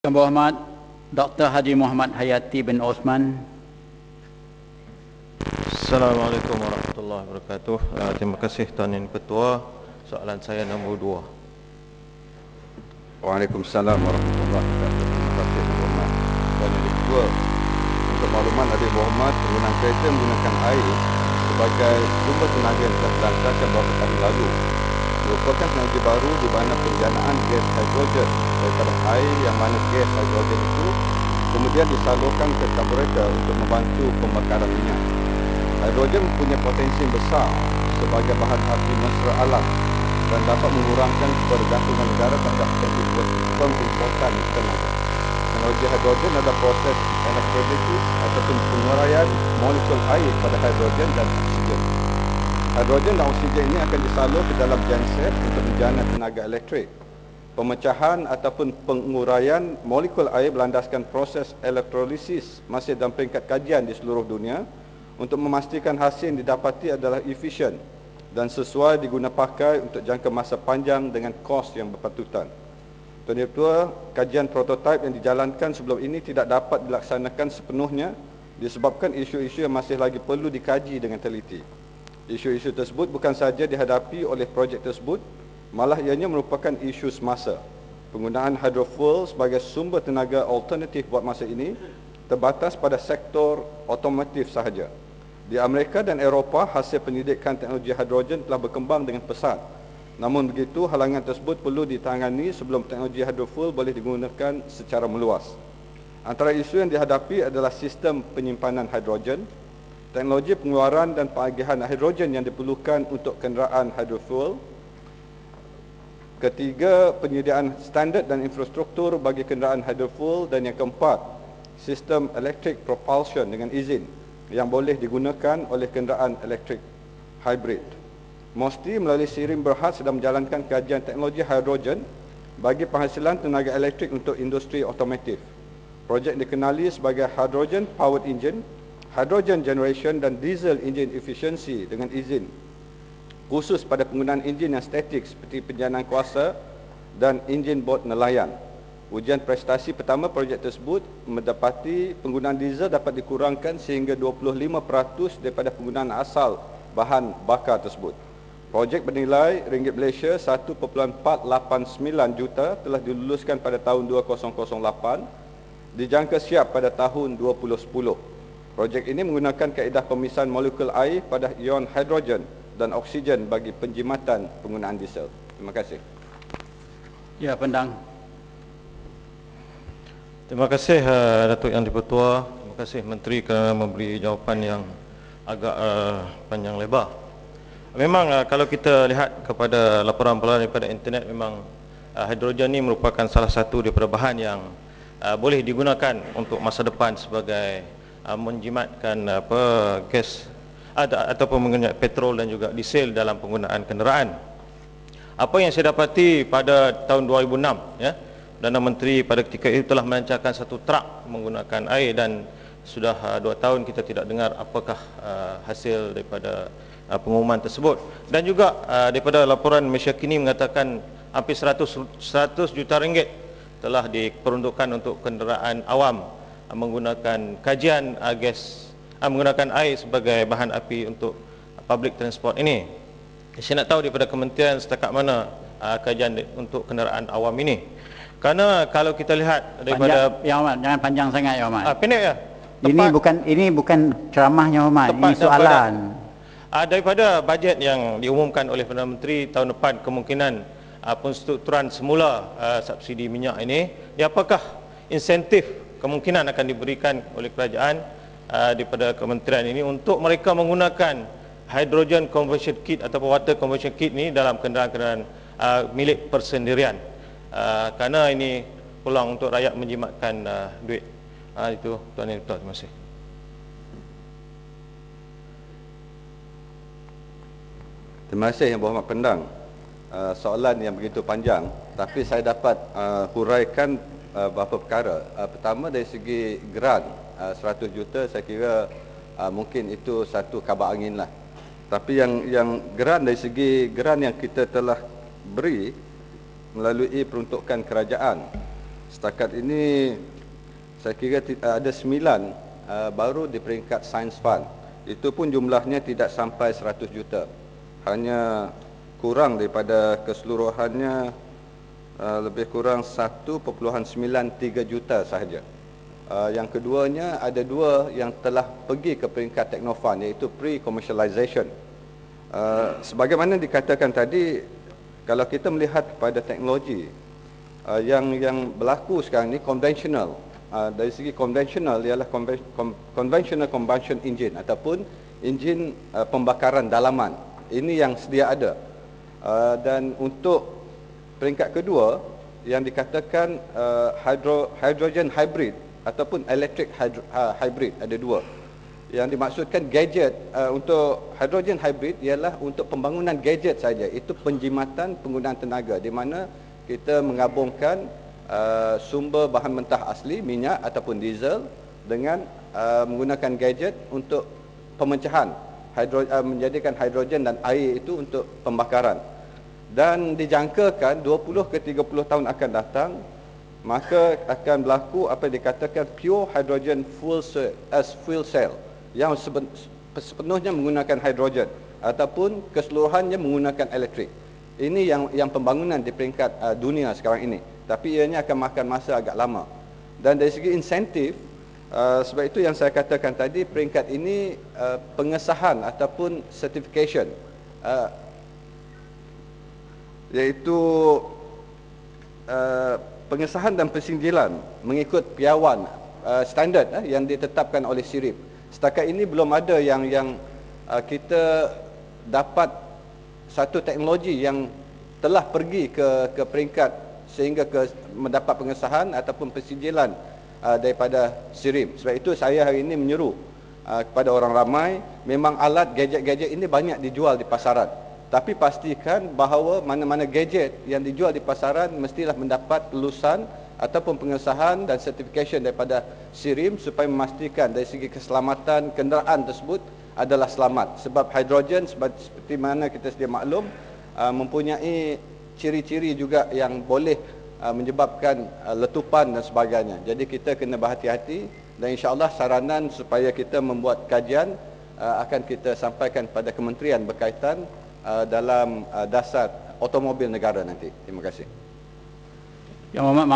Yang berhormat Dr. Haji Muhammad Hayati bin Osman. Assalamualaikum warahmatullahi wabarakatuh. Terima kasih Tuan Yang Ketua. Soalan saya nombor 2. Waalaikumsalam warahmatullahi wabarakatuh. Terima kasih Yang Berhormat Tuan Yang Ketua. Untuk makluman Adik Berhormat, penggunaan kereta menggunakan air sebagai sumber tenaga yang telah dilancarkan beberapa tahun lalu merupakan teknologi baru di mana penjanaan gas hidrogen daripada air yang mana gas hidrogen itu kemudian disalurkan ke karburator untuk membantu pembakaran minyak. Hidrogen mempunyai potensi besar sebagai bahan api mesra alam dan dapat mengurangkan pergantungan negara terhadap pengimportan tenaga. Teknologi hidrogen adalah proses elektrolisis ataupun penguraian molekul air pada hidrogen dan oksigen. Hidrogen dan oksigen ini akan disalur ke dalam genset untuk menjana tenaga elektrik. Pemecahan ataupun penguraian molekul air berlandaskan proses elektrolisis masih dalam peringkat kajian di seluruh dunia untuk memastikan hasil yang didapati adalah efisien dan sesuai diguna pakai untuk jangka masa panjang dengan kos yang berpatutan. Tuan Yang Ketua, kajian prototipe yang dijalankan sebelum ini tidak dapat dilaksanakan sepenuhnya disebabkan isu-isu yang masih lagi perlu dikaji dengan teliti. Isu-isu tersebut bukan saja dihadapi oleh projek tersebut, malah ianya merupakan isu semasa. Penggunaan hydrofuel sebagai sumber tenaga alternatif buat masa ini terbatas pada sektor otomotif sahaja. Di Amerika dan Eropah, hasil pendidikan teknologi hidrogen telah berkembang dengan pesat. Namun begitu, halangan tersebut perlu ditangani sebelum teknologi hydrofuel boleh digunakan secara meluas. Antara isu yang dihadapi adalah sistem penyimpanan hidrogen, teknologi pengeluaran dan pengagihan hidrogen yang diperlukan untuk kenderaan hydrofuel. Ketiga, penyediaan standard dan infrastruktur bagi kenderaan hydrofuel. Dan yang keempat, sistem electric propulsion dengan izin yang boleh digunakan oleh kenderaan elektrik hybrid. MOSTI melalui Sirim Berhad sedang menjalankan kajian teknologi hidrogen bagi penghasilan tenaga elektrik untuk industri otomotif. Projek dikenali sebagai Hydrogen Powered Engine, Hydrogen Generation dan Diesel Engine Efficiency dengan izin khusus pada penggunaan enjin yang statik seperti penjanaan kuasa dan enjin bot nelayan. Ujian prestasi pertama projek tersebut mendapati penggunaan diesel dapat dikurangkan sehingga 25% daripada penggunaan asal bahan bakar tersebut. Projek bernilai ringgit Malaysia 1.489 juta telah diluluskan pada tahun 2008, dijangka siap pada tahun 2010. Projek ini menggunakan kaedah pemisahan molekul air pada ion hidrogen dan oksigen bagi penjimatan penggunaan diesel. Terima kasih. Ya, Pendang. Terima kasih Datuk Yang Di-Pertua. Terima kasih Menteri kerana memberi jawapan yang agak panjang lebar. Memang kalau kita lihat kepada laporan-laporan daripada internet, memang hidrogen ini merupakan salah satu daripada bahan yang boleh digunakan untuk masa depan sebagai menjimatkan gas ataupun menggunakan petrol dan juga diesel dalam penggunaan kenderaan. Apa yang saya dapati pada tahun 2006, ya, Perdana Menteri pada ketika itu telah melancarkan satu truk menggunakan air, dan sudah 2 tahun kita tidak dengar apakah hasil daripada pengumuman tersebut. Dan juga daripada laporan Malaysia Kini mengatakan hampir 100 juta ringgit telah diperuntukkan untuk kenderaan awam menggunakan kajian menggunakan air sebagai bahan api untuk public transport ini. Saya nak tahu daripada kementerian setakat mana kajian untuk kenderaan awam ini. Kerana kalau kita lihat daripada Panjang, Yang Hormat, jangan panjang sangat, Yang Hormat. pendek ya. Ini bukan ceramah, Yang Hormat. Ini soalan. Daripada bajet yang diumumkan oleh Perdana Menteri tahun depan, kemungkinan penstrukturan semula subsidi minyak ini, apakah insentif kemungkinan akan diberikan oleh kerajaan daripada kementerian ini untuk mereka menggunakan hydrogen conversion kit atau water conversion kit ini dalam kenderaan-kenderaan milik persendirian, kerana ini peluang untuk rakyat menjimatkan duit. Itu Tuan Yang Ketua, terima kasih. Terima kasih Yang Berhormat Pendang. Soalan yang begitu panjang, tapi saya dapat huraikan beberapa perkara. Pertama, dari segi geran 100 juta, saya kira mungkin itu satu kabar angin lah. Tapi yang geran, dari segi geran yang kita telah beri melalui peruntukan kerajaan, Setakat ini saya kira ada 9 baru di peringkat Science Fund. Itu pun jumlahnya tidak sampai 100 juta. Hanya kurang daripada keseluruhannya, lebih kurang 1.93 juta sahaja. Yang keduanya, ada 2 yang telah pergi ke peringkat Technofund, iaitu pre-commercialization. Sebagaimana dikatakan tadi, kalau kita melihat kepada teknologi yang berlaku sekarang ni konvensional, dari segi konvensional ialah conventional combustion engine ataupun enjin pembakaran dalaman. Ini yang sedia ada. Dan untuk peringkat kedua yang dikatakan hydrogen hybrid ataupun electric hybrid, ada 2. Yang dimaksudkan gadget, untuk hydrogen hybrid ialah untuk pembangunan gadget saja. Itu penjimatan penggunaan tenaga di mana kita menggabungkan sumber bahan mentah asli, minyak ataupun diesel dengan menggunakan gadget untuk pemecahan, menjadikan hidrogen dan air itu untuk pembakaran. Dan dijangkakan 20 ke 30 tahun akan datang, maka akan berlaku apa dikatakan pure hydrogen fuel cell yang sepenuhnya menggunakan hidrogen ataupun keseluruhannya menggunakan elektrik. Ini yang pembangunan di peringkat dunia sekarang ini. Tapi ianya akan makan masa agak lama. Dan dari segi insentif, sebab itu yang saya katakan tadi, peringkat ini pengesahan ataupun certification, iaitu pengesahan dan persinjilan mengikut piawan standard yang ditetapkan oleh SIRIP. Setakat ini belum ada yang kita dapat satu teknologi yang telah pergi ke peringkat sehingga mendapat pengesahan ataupun persinjilan daripada SIRIP. Sebab itu saya hari ini menyeru kepada orang ramai, memang alat gadget-gadget ini banyak dijual di pasaran. Tapi pastikan bahawa mana-mana gadget yang dijual di pasaran mestilah mendapat lulusan ataupun pengesahan dan certification daripada SIRIP supaya memastikan dari segi keselamatan kenderaan tersebut adalah selamat. Sebab hidrogen seperti mana kita sedia maklum mempunyai ciri-ciri juga yang boleh menyebabkan letupan dan sebagainya. Jadi kita kena berhati-hati dan insya-Allah saranan supaya kita membuat kajian akan kita sampaikan pada kementerian berkaitan dalam dasar automobil negara nanti. Terima kasih. Yang Hormat